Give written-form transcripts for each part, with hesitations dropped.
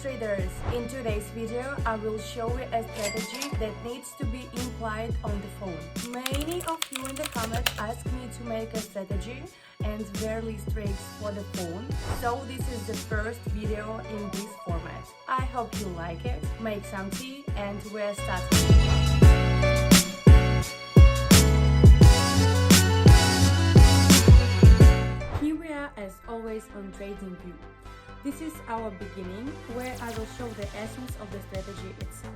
traders, in today's video I will show you a strategy that needs to be implied on the phone. Many of you in the comments ask me to make a strategy and rarely trades for the phone, so this is the first video in this format. I hope you like it, make some tea and we're starting. Here we are as always on TradingView. This is our beginning, where I will show the essence of the strategy itself.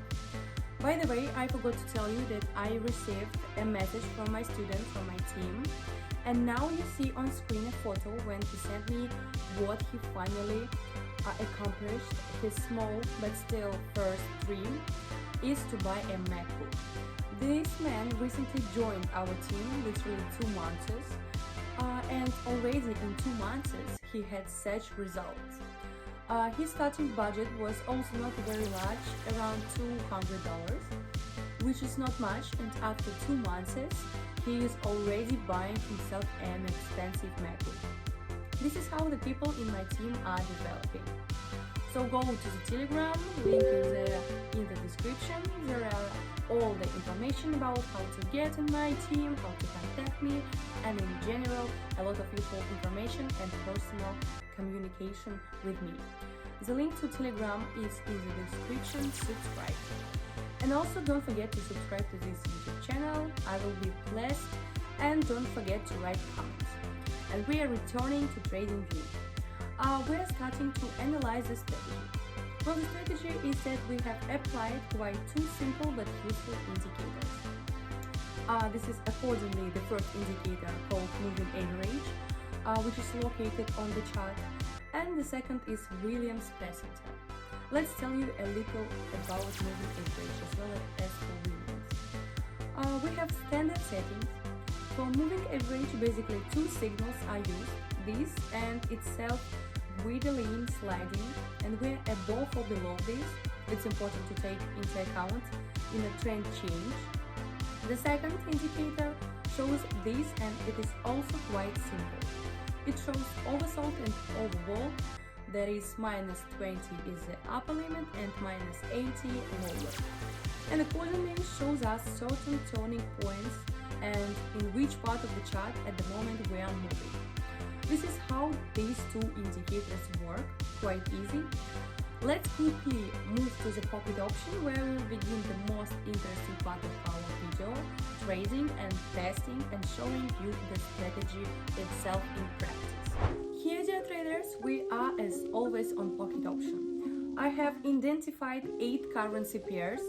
By the way, I forgot to tell you that I received a message from my student from my team, and now you see on screen a photo when he sent me what he finally accomplished. His small but still first dream is to buy a MacBook. This man recently joined our team literally 2 months, and already in 2 months he had such results. His starting budget was also not very large, around $200, which is not much, and after 2 months he is already buying himself an expensive MacBook. This is how the people in my team are developing. So go to the Telegram, link is in the description. There are all the information about how to get in my team, how to contact me, and in general a lot of useful information and personal communication with me. The link to Telegram is in the description. Subscribe. And also don't forget to subscribe to this YouTube channel. I will be blessed. And don't forget to write comments. And we are returning to TradingView. We are starting to analyze the strategy. Well, the strategy is that we have applied quite 2 simple but useful indicators. This is accordingly the first indicator called moving average, which is located on the chart, and the second is Williams percentile. Let's tell you a little about moving average as well as for Williams. We have standard settings. For moving average, basically 2 signals are used, this and itself with the line sliding, and we're above or below this. It's important to take into account in a trend change. The second indicator shows this, and it is also quite simple. It shows oversold and overbought. There is -20 is the upper limit and -80 lower. And accordingly it shows us certain turning points and in which part of the chart at the moment we are moving. This is how these 2 indicators work, quite easy. Let's quickly move to the pocket option, where we will begin the most interesting part of our video, trading and testing and showing you the strategy itself in practice. Here, dear traders, we are as always on pocket option. I have identified 8 currency pairs.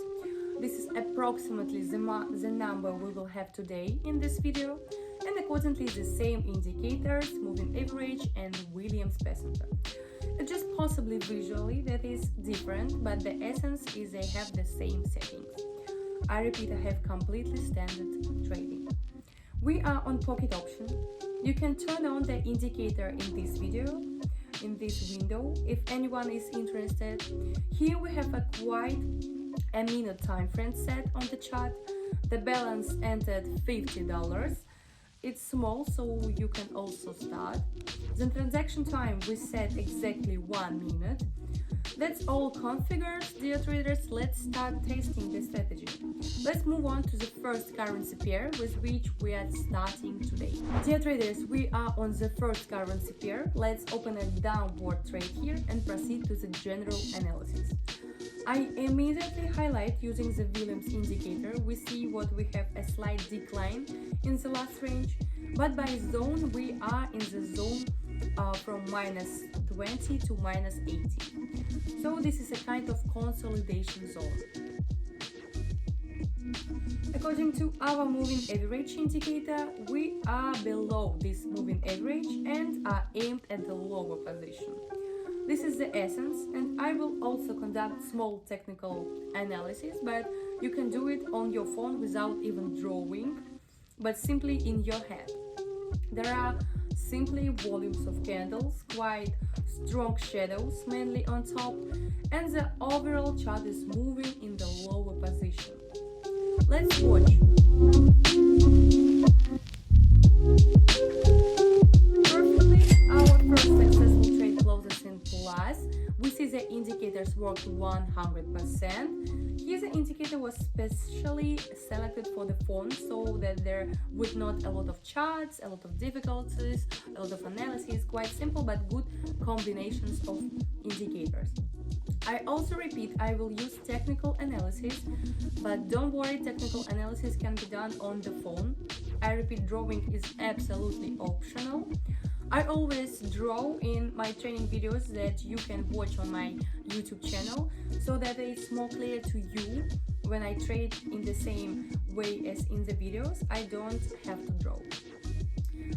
This is approximately the number we will have today in this video, and accordingly the same indicators, moving average and Williams percentile. Just possibly visually that is different, but the essence is they have the same settings. I repeat, I have completely standard trading. We are on pocket option. You can turn on the indicator in this video, in this window, if anyone is interested. Here we have a quite a minute time frame set on the chart. The balance entered $50. It's small, so you can also start. The transaction time we set exactly 1 minute. That's all configured, dear traders. Let's start testing the strategy. Let's move on to the first currency pair with which we are starting today. Dear traders, we are on the first currency pair. Let's open a downward trade here and proceed to the general analysis. I immediately highlight using the Williams indicator. We see what we have a slight decline in the last range, but by zone we are in the zone from -20 to -80. So this is a kind of consolidation zone. According to our moving average indicator, we are below this moving average and are aimed at the lower position. This is the essence, and I will also conduct small technical analysis, but you can do it on your phone without even drawing, but simply in your head. There are simply volumes of candles, quite strong shadows, mainly on top, and the overall chart is moving in the lower position. Let's watch. Perfectly, our first successful trade closes in plus. We see the indicators worked 100%. Here the indicator was specially selected for the phone so that there would not a lot of charts, a lot of difficulties, a lot of analysis, quite simple but good combinations of indicators. I also repeat, I will use technical analysis, but don't worry, technical analysis can be done on the phone. I repeat, drawing is absolutely optional. I always draw in my training videos that you can watch on my YouTube channel so that it's more clear to you when I trade in the same way as in the videos. I don't have to draw.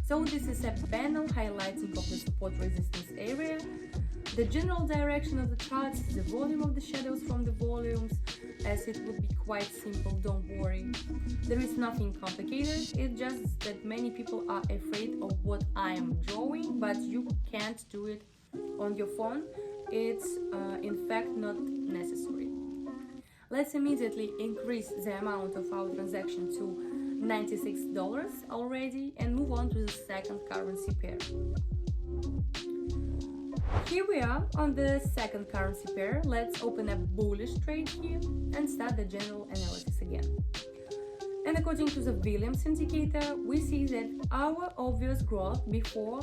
So this is a banal highlighting of the support resistance area, the general direction of the charts, the volume of the shadows from the volumes, as it would be quite simple, don't worry. There is nothing complicated, it's just that many people are afraid of what I am drawing, but you can't do it on your phone. It's in fact not necessary. Let's immediately increase the amount of our transaction to $96 already and move on to the second currency pair. Here we are on the second currency pair. Let's open a bullish trade here and start the general analysis again. And according to the Williams indicator, we see that our obvious growth before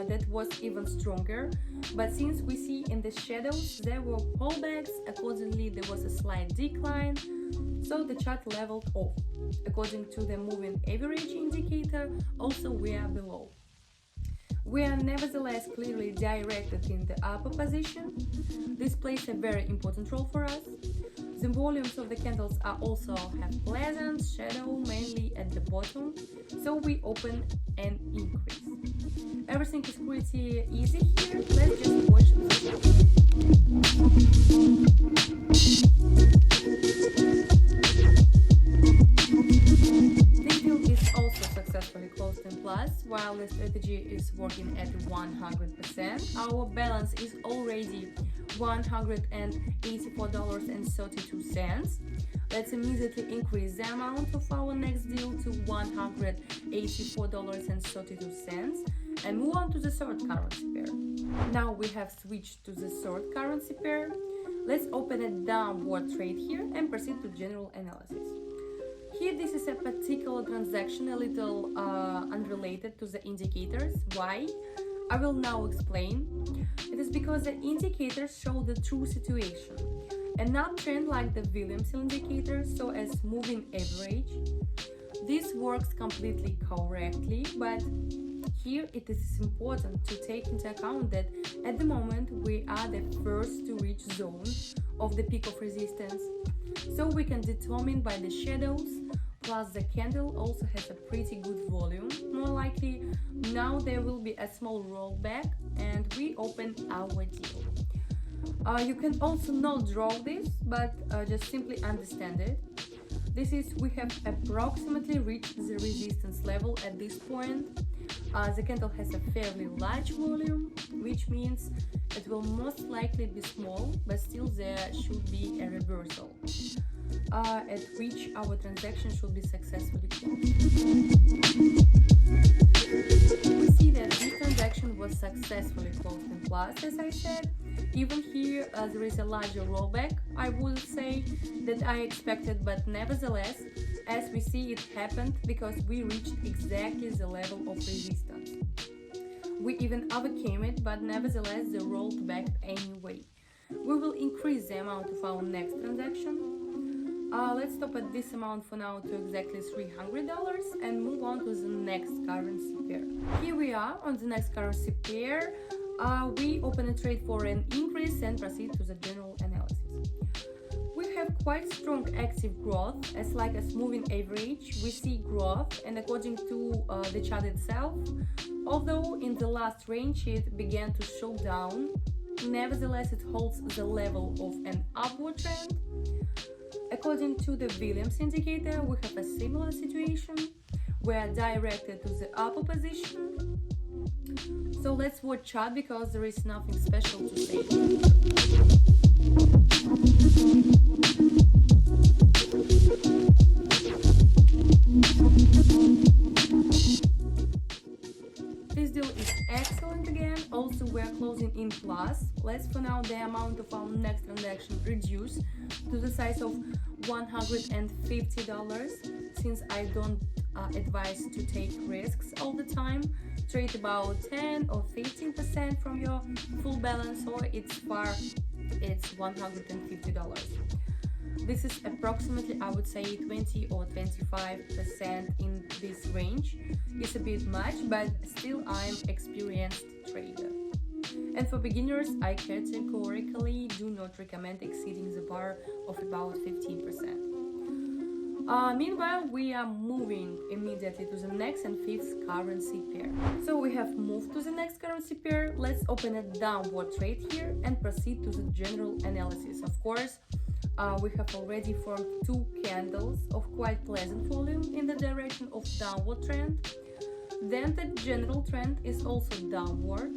that was even stronger, but since we see in the shadows there were pullbacks, accordingly there was a slight decline, so the chart leveled off. According to the moving average indicator, also we are below. We are nevertheless clearly directed in the upper position. This plays a very important role for us. The volumes of the candles are also have pleasant shadow, mainly at the bottom, so we open and increase. Everything is pretty easy here. Let's just watch TradingView is also successfully closed in plus, while the strategy is working at 100%. Our balance is already $184.32. Let's immediately increase the amount of our next deal to $184.32 and move on to the third currency pair. Now we have switched to the third currency pair. Let's open a downward trade here and proceed to general analysis. Here this is a particular transaction, a little unrelated to the indicators. Why? I will now explain. It is because the indicators show the true situation. An uptrend like the Williams indicator, so as moving average. This works completely correctly, but here it is important to take into account that at the moment we are the first to reach zone of the peak of resistance. So we can determine by the shadows, plus the candle also has a pretty good volume. More likely now there will be a small rollback and we open our deal. You can also not draw this, but just simply understand it. This is, we have approximately reached the resistance level at this point. The candle has a fairly large volume, which means it will most likely be small, but still there should be a reversal, at which our transaction should be successfully closed. We see that this transaction was successfully closed in plus, as I said. Even here there is a larger rollback, I would say, that I expected, but nevertheless, as we see, it happened because we reached exactly the level of resistance. We even overcame it, but nevertheless they rolled back anyway. We will increase the amount of our next transaction. Let's stop at this amount for now to exactly $300 and move on to the next currency pair. Here we are on the next currency pair. We open a trade for an increase and proceed to the general analysis. We have quite strong active growth, as like a moving average. We see growth, and according to the chart itself, although in the last range it began to show down, nevertheless it holds the level of an upward trend. According to the Williams indicator, we have a similar situation. We are directed to the upper position. So let's watch chart because there is nothing special to say. This deal is excellent again. Also we are closing in plus. Let's for now the amount of our transaction reduced to the size of $150, since I don't advise to take risks all the time. Trade about 10 or 15% from your full balance, or it's $150. This is approximately, I would say, 20 or 25% in this range. It's a bit much, but still I'm experienced trader. And for beginners, I categorically do not recommend exceeding the bar of about 15%. Meanwhile, we are moving immediately to the next and fifth currency pair. So we have moved to the next currency pair. Let's open a downward trade here and proceed to the general analysis. Of course, we have already formed two candles of quite pleasant volume in the direction of downward trend. Then the general trend is also downward.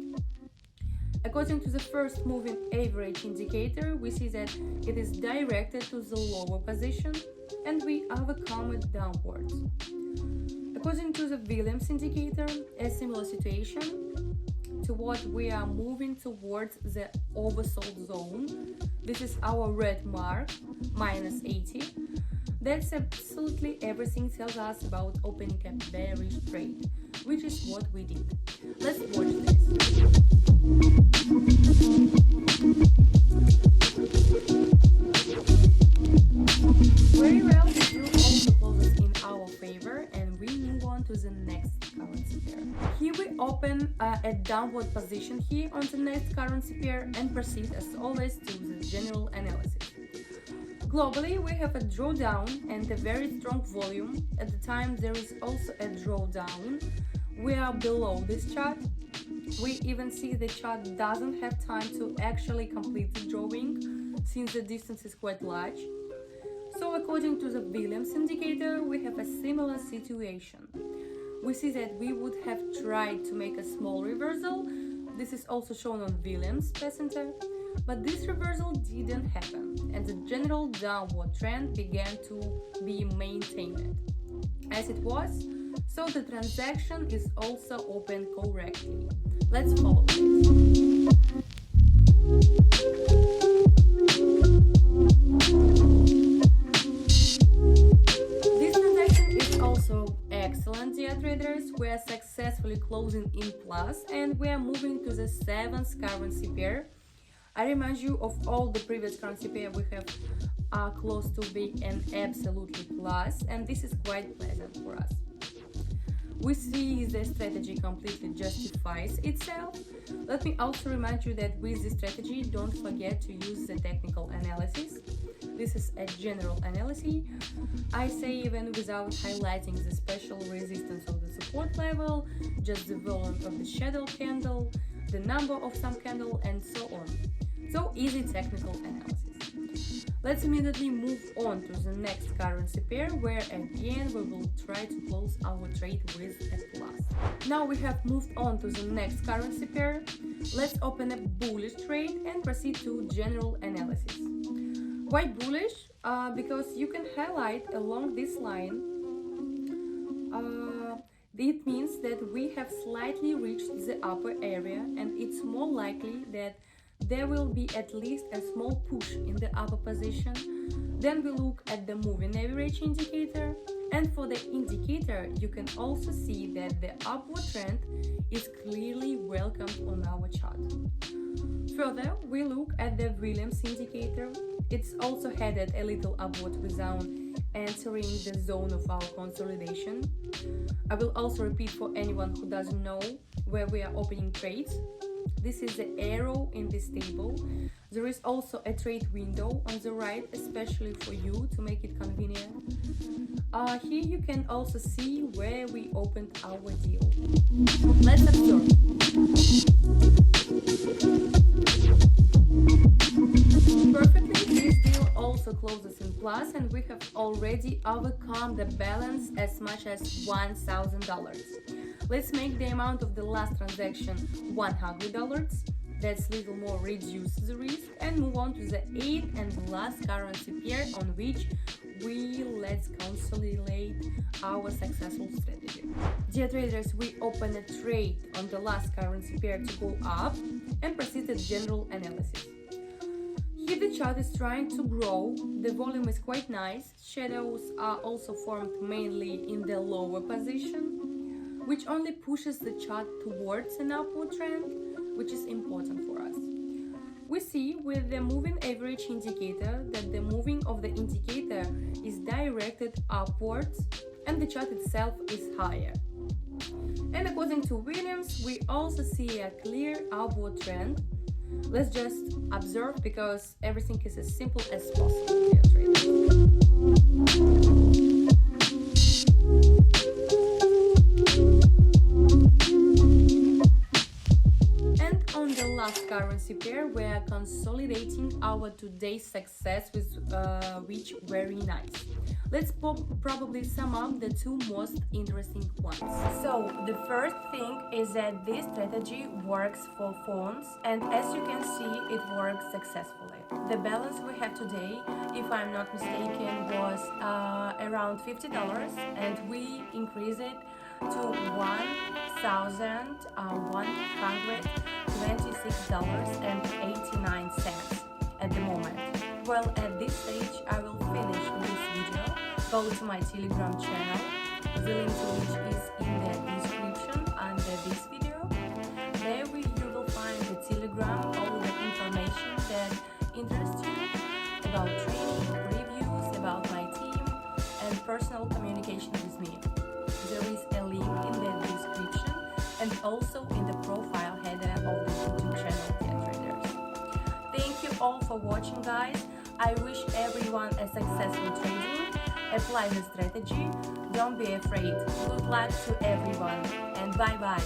According to the first moving average indicator, we see that it is directed to the lower position and we overcome it downwards. According to the Williams indicator, a similar situation to what we are moving towards the oversold zone. This is our red mark, minus 80. That's absolutely everything tells us about opening a bearish trade, which is what we did. Let's watch this. Very well, the deal also closes in our favor, and we move on to the next currency pair. Here we open a downward position here on the next currency pair and proceed as always to the general analysis. Globally, we have a drawdown and a very strong volume. At the time, there is also a drawdown. We are below this chart. We even see the chart doesn't have time to actually complete the drawing, since the distance is quite large. So according to the Williams indicator, we have a similar situation. We see that we would have tried to make a small reversal. This is also shown on Williams Center, but this reversal didn't happen, and the general downward trend began to be maintained as it was, so the transaction is also opened correctly. Let's follow this. This transaction is also excellent, dear traders. We are successfully closing in plus, and we are moving to the seventh currency pair. I remind you of all the previous currency pair we have close to be an absolutely plus, and this is quite pleasant for us. We see the strategy completely justifies itself. Let me also remind you that with this strategy, don't forget to use the technical analysis. This is a general analysis. I say even without highlighting the special resistance of the support level, just the volume of the shadow candle, the number of some candle, and so on. So easy technical analysis. Let's immediately move on to the next currency pair, where again we will try to close our trade with a plus. Now we have moved on to the next currency pair. Let's open a bullish trade and proceed to general analysis. Why bullish? Because you can highlight along this line. It means that we have slightly reached the upper area, and it's more likely that there will be at least a small push in the upper position. Then we look at the moving average indicator, and for the indicator you can also see that the upward trend is clearly welcomed on our chart. Further, we look at the Williams indicator. It's also headed a little upward without entering the zone of our consolidation. I will also repeat for anyone who doesn't know where we are opening trades. This is the arrow in this table. There is also a trade window on the right, especially for you to make it convenient. Here you can also see where we opened our deal. Let's observe. Perfectly, this deal also closes in plus, and we have already overcome the balance as much as $1,000. Let's make the amount of the last transaction $100. That's little more reduce the risk, and move on to the eighth and last currency pair on which let's consolidate our successful strategy. Dear traders, we open a trade on the last currency pair to go up and proceed to general analysis. If the chart is trying to grow, the volume is quite nice. Shadows are also formed mainly in the lower position, which only pushes the chart towards an upward trend, which is important for us. We see with the moving average indicator that the moving of the indicator is directed upwards and the chart itself is higher. And according to Williams, we also see a clear upward trend. Let's just observe, because everything is as simple as possible here, traders. And on the last currency pair, we are consolidating our today's success, which very nice. Let's probably sum up the two most interesting ones. So the first thing is that this strategy works for phones, and as you can see, it works successfully. The balance we have today, if I'm not mistaken, was around $50, and we increased it to $1,126.89 at the moment. Well, at this stage, I will finish this video. Go to my Telegram channel, the link to which is in the description under this video. There you will find the Telegram, all the information that interests you about training, reviews, about my team, and personal communication with me. There is a link in the description and also in the profile header of the YouTube channel, Dear Traders. Thank you all for watching, guys. I wish everyone a successful trading. Apply the strategy. Don't be afraid. Good luck to everyone, and bye-bye.